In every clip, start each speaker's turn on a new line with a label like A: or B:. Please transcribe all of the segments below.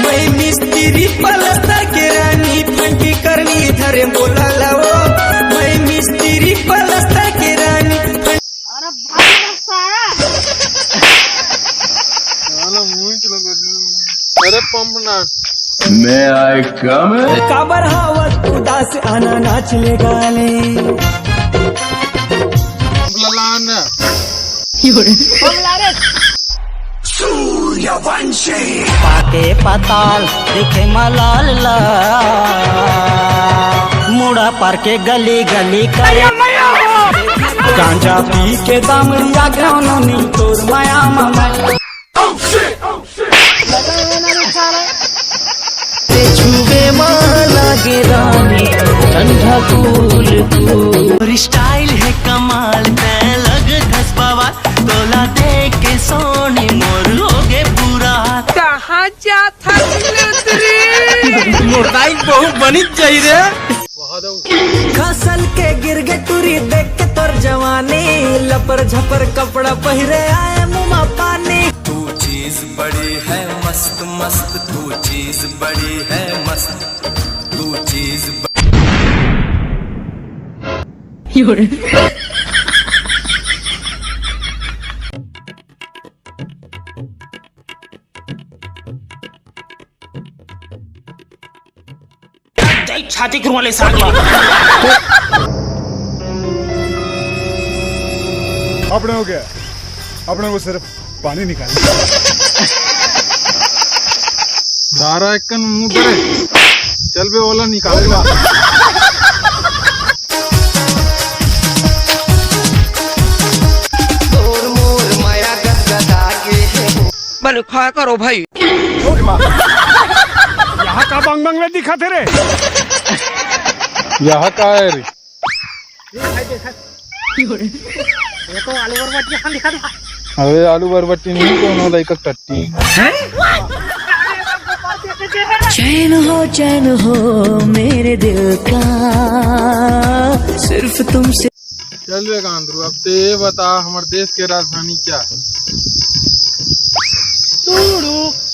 A: मैं मिस्त्री पलस्तर के रानी फंकी करनी धरे बोला लाओ मैं मिस्त्री पलस्तर के रानी।
B: अरे भाई सारा
C: अरे पंप ना
D: May I come in?
A: काबर हावत उदास आना नाच ले गाले
C: ललाना
E: पाके पताल दिखे मलाल ला मुड़ा पर के गली गली करे गांजा पी के दामरिया ग्राउंड तोर माया मामा छुबे माला के रानी ठंडा कूल कूल स्टाइल है कमाल मैं लग धस बाबा तोला देख के सोनी मोर होगे पूरा
B: कहाँ जाता
C: मोटाई बहुत बनी चाहिए
A: खसल के गिर गे तुरी देख के तोर जवानी लपर झपर कपड़ा पहिरे आए मुमा पानी।
F: तू चीज बड़ी है मस्त मस्त तू चीज बड़ी है मस्त तू चीज
E: छाती करूँ वाले साग
G: अपने हो गया अपने को सिर्फ पानी निकाल
C: सारा एक मुंह डरे चल बे ओला निकालेगा
A: तोर मोर माया गदगदा के
B: बल खा करो भाई।
G: यहाँ का बंग बंग में दिखा थे रे
C: यहाँ का है रे
B: ये तो आलू बरबटी यहाँ दिखा दो।
C: अरे आलू बरबट्टी नहीं कौन होता एक टट्टी
A: चैन हो मेरे दिल का सिर्फ तुमसे।
C: चल बे गांधरू अब ते बता हमारे देश के राजधानी क्या है?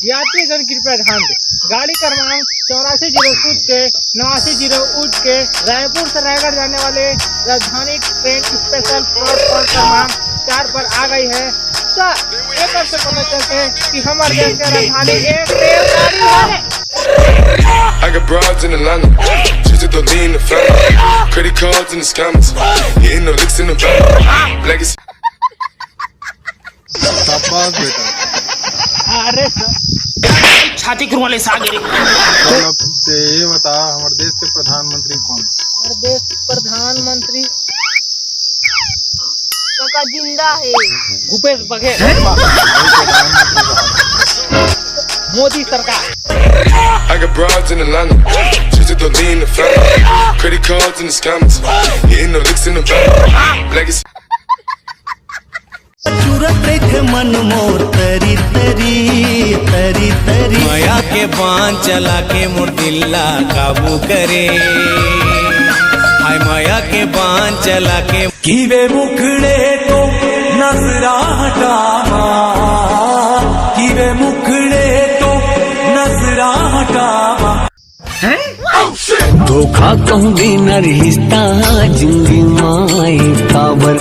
B: यात्रीगण कृपया ध्यान दे गाड़ी क्रमांक 84 के 89 उठ के रायपुर से रायगढ़ जाने वाले राजधानी ट्रेन स्पेशल प्लेटफॉर्म क्रमांक 4 पर आ गई है। सर एक से पता चलते हैं कि हमारे देश की राजधानी एक रेलगाड़ी है।
F: I got broads in Atlanta, just to lean the family, credit cards in the scammers, hitting the licks in the van, legacy.
C: शाबाश बेटा
B: अरे सर
E: छाती करूँ वाले साग
C: चल अब ते ये बता हमारे देश के प्रधानमंत्री कौन?
B: हमारे देश प्रधानमंत्री काका जिंदा है भूपेश बघेल मोदी सरकार।
F: I got broads in Atlanta, just to lean the family, credit cards in the scammers, hitting the licks in the van, legacy.
E: चूरत देख मन मोर तरी तरी तरी तरी माया के बाण चला के मोर दिल्ला काबू करे हाय माया के बाण चला के कीवे मुखड़े तो नजरा हटावा कीवे मुखड़े तो नजरा हटावा धोखा कहूँगी न रिश्ता जिंदगी माई काबर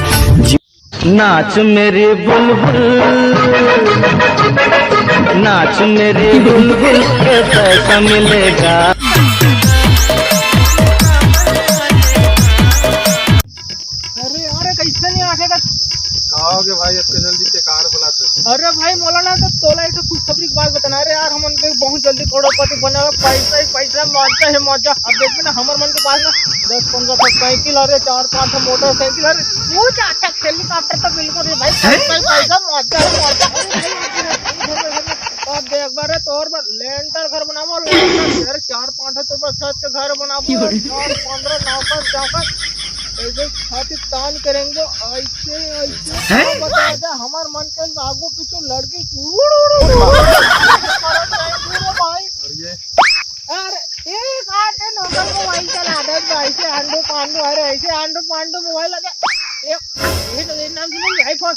E: नाच मेरे बुलबुल नाच मेरे बुलबुल के पैसा मिलेगा।
B: अरे अरे कैसे नहीं आखेगा।
C: कहोगे भाई अब जल्दी से कार बुलाते।
B: अरे भाई मौलाना तो तोला ऐसा खुश खबरी की बात बताना। अरे यार हम बहुत जल्दी करोड़पति बनेगा पैसा ही पैसा मौजा है मौजा। अब देखते ना हमारे मन के पास ना 10-15 साइकिल अरे 4-5 मोटरसाइकिल अरे वो जाता हेलीकॉप्टर तो बिल्कुल नहीं भाई पैसा मौजा है मौजा। अब देख बारे तो और लेंटर घर बनाओ लेंटर 4-5 तो बस के घर बनाओ 15 नौकर जाकर ऐसे छाती तान करेंगे ऐसे ऐसे बता दे हमारे मन के आगू पीछे लड़की भाई। अरे एक आटे नौकर मोबाइल चला दे ऐसे आंडू पांडू अरे ऐसे आंडू पांडू मोबाइल लगा एक ये तो नाम सुनेंगे आईफोन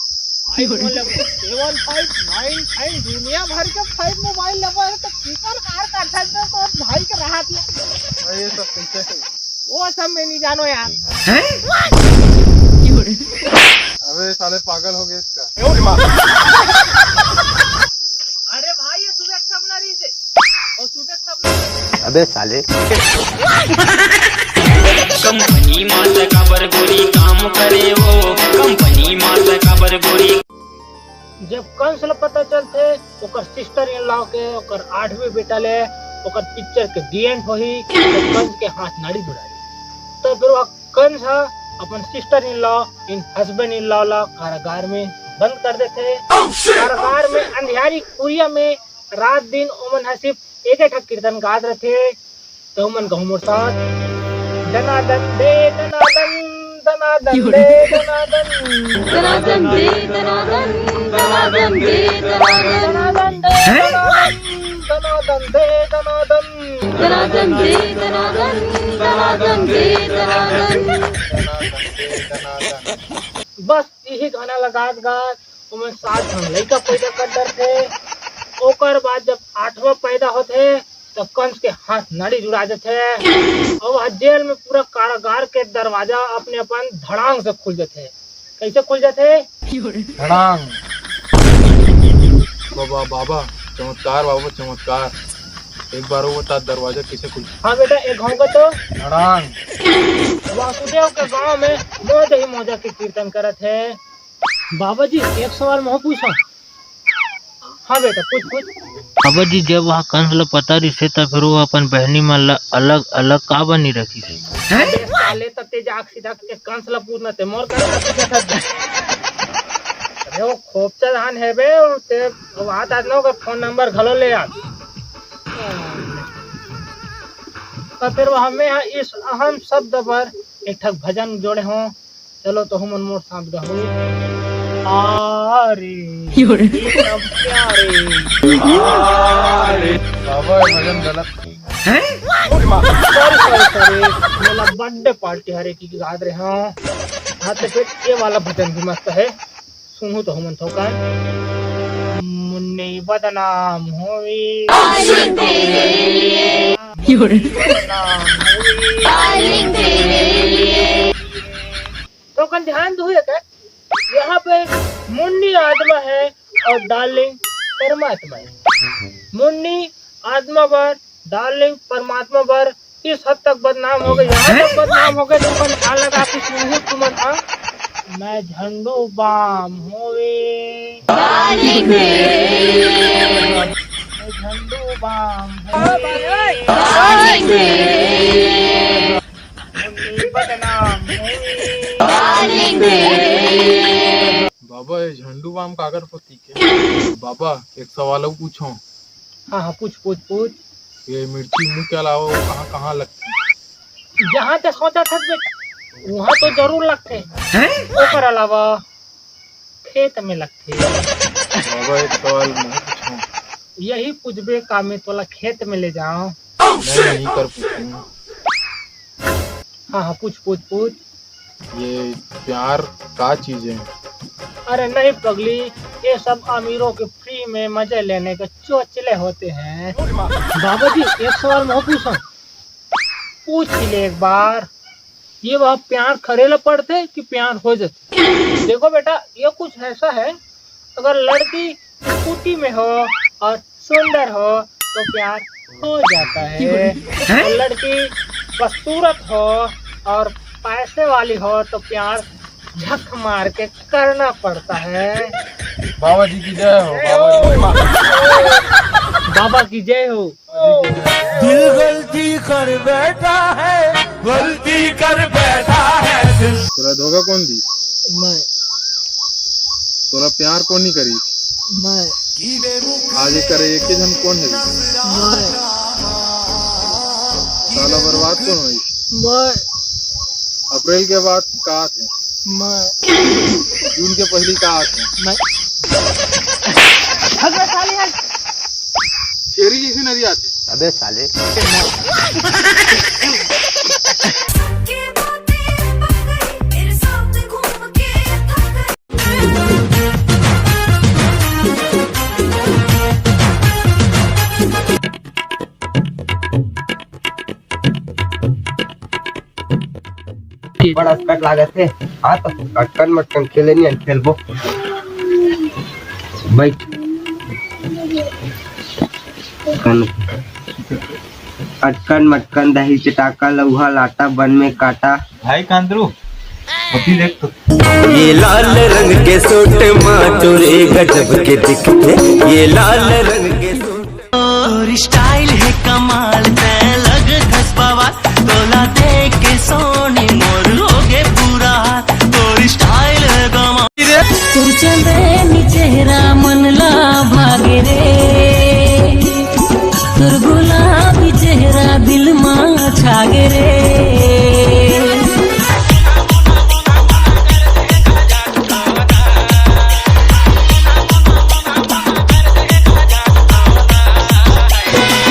B: 7595 दुनिया भर के 5 मोबाइल लगा है तो स्पीकर कार हाथ में?
C: भाई ये सब कैसे है?
B: वो सब मैं नहीं जानो यार।
C: अबे साले पागल हो गए इसका।
B: अरे भाई ये सुबह सपना रही से और सुबह सपना।
H: अबे साले
I: कंपनी माता का बरगोरी काम करे वो, कंपनी माता का बरगोरी।
B: जब कंस ल पता चलते ओकर सिस्टर इन लॉ के ओकर 8वीं बेटा ले ओकर पिक्चर के दी एंड होही तो कंस के हाथ नाड़ी जुड़ाई। तो फिर वह कंस अपन sister in law in husband in law ला कारागार में बंद कर देते। कारागार में अंधियारी कुरिया में रात दिन ओमन हसिफ एक एक कीर्तन गात रहे। तो ओमन कहूँ मोर साथ दनादन दे दनादन दनादन दे दनादन
J: दनादन दे दनादन दनादन दे दनादन
B: दनादन दे दनादन
J: दनादन दे दनादन दनादन दे दनादन।
B: बस यही गाना लगात गात उमें 7 हम लड़का पैदा कर डर थे। ओकर बाद जब 8वां पैदा होते तब कंस के हाथ नाड़ी जुड़ा जाते और वह जेल में पूरा कारागार के दरवाजा अपने अपन धड़ांग से खुल जाते। कैसे खुल जाते?
C: धड़ांग। बाबा बाबा चमत्कार, बाबा चमत्कार। एक बार वो बता दरवाजा कैसे खुल?
B: हाँ बेटा एक गाँव का तो
C: धड़ांग।
B: वासुदेव के गांव में मौज ही मौजा के कीर्तन करत है। बाबा जी एक सवाल मैं पूछा। हाँ बेटा पूछ।
K: बाबा जी जब वहाँ कंस ल पता रही तो फिर वो अपन बहनी मन ला अलग अलग का बनी रखी थी?
B: साले तते जाग सीधा के कंस ला पूछना ते मोर कर अरे वो खोपचा धान है बे ते बात आज ना फोन नंबर घलो ले आ। तो फिर वह हमें इस अहम शब्द पर एक ठक भजन जोड़े हों। चलो तो हम मोर साथ गाओ। आरे सब प्यारे
C: बाबा भजन गलत।
B: सॉरी मेरा बर्थडे पार्टी हरे की याद रहे। हाँ तो फिर ये वाला भजन भी मस्त है, सुनू तो हम थोका। मुन्ने बदनाम होई तो कल ध्यान दो क्या यहाँ पे मुन्नी आत्मा है और डार्लिंग परमात्मा है। मुन्नी आत्मा पर डार्लिंग परमात्मा पर इस हद तक बदनाम हो गए, यहाँ तक बदनाम हो गए। तो ध्यान लगा के सुनू तुम था। मैं झंडू बाम होवे झंडू बाम बदनाम
C: बाबा ये झंडू बाम कागर पति के। बाबा एक सवाल और पूछो।
B: हाँ पूछ।
C: ये मिर्ची मुँह के अलावा कहाँ कहाँ लगती?
B: जहाँ तक सोचा था बेटा वहाँ तो जरूर लगते ओकर अलावा खेत में लगते।
C: बाबा एक सवाल मैं पूछूं।
B: यही पूछबे का मैं तोला खेत में ले जाऊं?
C: मैं नहीं कर पूछूं।
B: हाँ पूछ।
C: ये प्यार का चीज है?
B: अरे नहीं पगली, ये सब अमीरों के फ्री में मजे लेने के चोचले होते हैं। बाबा जी एक सवाल मैं पूछूं? पूछ ही ले एक बार। ये वह प्यार खरेला पड़ते कि प्यार हो जाते? देखो बेटा ये कुछ ऐसा है, अगर लड़की स्कूटी में हो और सुंदर हो तो प्यार हो जाता है। और लड़की खूबसूरत हो और पैसे वाली हो तो प्यार झक मार के करना पड़ता है।
C: बाबा जी की जय हो।
B: बाबा की जय हो।
E: दिल गलती कर बैठा है, गलती कर बैठा है दिल।
C: तोरा धोखा कौन दी?
B: मैं।
C: तोरा प्यार कौन नहीं करी?
B: मैं।
C: आज करे एक जन कौन है?
B: मैं।
C: साला बर्बाद कौन हुई?
B: मैं।
C: अप्रैल के बाद कहा थे?
B: मैं।
C: जून के पहली कहा थे?
B: मैं।
C: शेरी जैसी नदी आते।
H: अबे साले
K: जी
H: बड़ा स्कट लागत है। हाँ तो अटकन मटकन खेले नहीं खेलबो भाई। अटकन मटकन दही चटाका लौहा लाटा बन में काटा।
C: भाई कांदरू अभी देख तो
E: ये लाल रंग के सूट माचोरे गजब के दिखते, ये लाल रंग के सूट और स्टाइल है कमाल ते लग धसबावा तोला देख के सोनी मोर होगे पूरा और स्टाइल है कमाल।
J: तुर चंद्रनी चेहरा मन ला भागे रे, तुर गुलाबी चेहरा दिल मां छागे रे।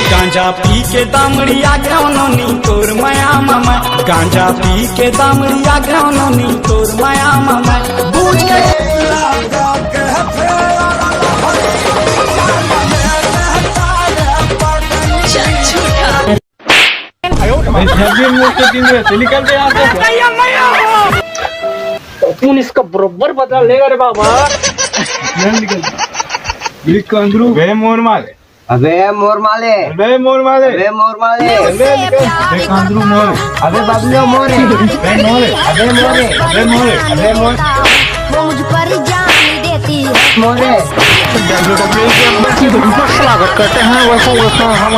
A: गांजा पी के दामड़िया ग्रहणोनी तोर माया मामा, गांजा पी के दामड़िया ग्रहणोनी तोर माया मामा। बूझ के
B: तूने इसका बरोबर बदला लेगा रे बाबा।
C: कांदरू वे मोर माले,
H: अबे मोर माले,
C: अबे मोर माले,
H: अबे मोर माले,
C: अबे कांदरू मोरे,
H: अबे बबलू मोरे,
C: अबे मोरे,
H: अबे मोरे,
C: अबे मोरे,
H: अबे मोरे,
J: वो मुझ पर जान देती है।
H: मोरे।
B: स्वागत करते हैं वैसा वैसा हम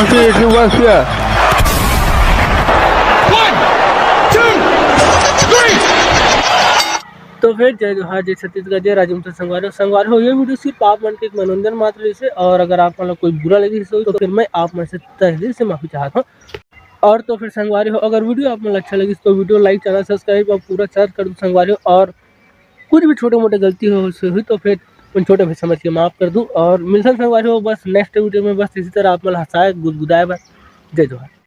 B: तो फिर जय जोहार, जय छत्तीसगढ़, जय राजवंश संगवार हो। ये वीडियो सिर्फ आप मन के एक मनोरंजन मात्र से, और अगर आप मतलब कोई बुरा लगे तो फिर मैं आप मन से तहे दिल से माफी चाहता हूँ। और तो फिर संगवारी हो, अगर वीडियो आप मन अच्छा लगी तो वीडियो लाइक, चैनल सब्सक्राइब और पूरा शेयर कर दो संगवारी हो। और कुछ भी छोटे मोटे गलती हो हुई तो फिर उन छोटे भी समझ के माफ कर दूँ। और मिलसन संगवारी हो बस नेक्स्ट वीडियो में, बस इसी तरह आप मन हंसाए गुदगुदाए बस। जय जोहार।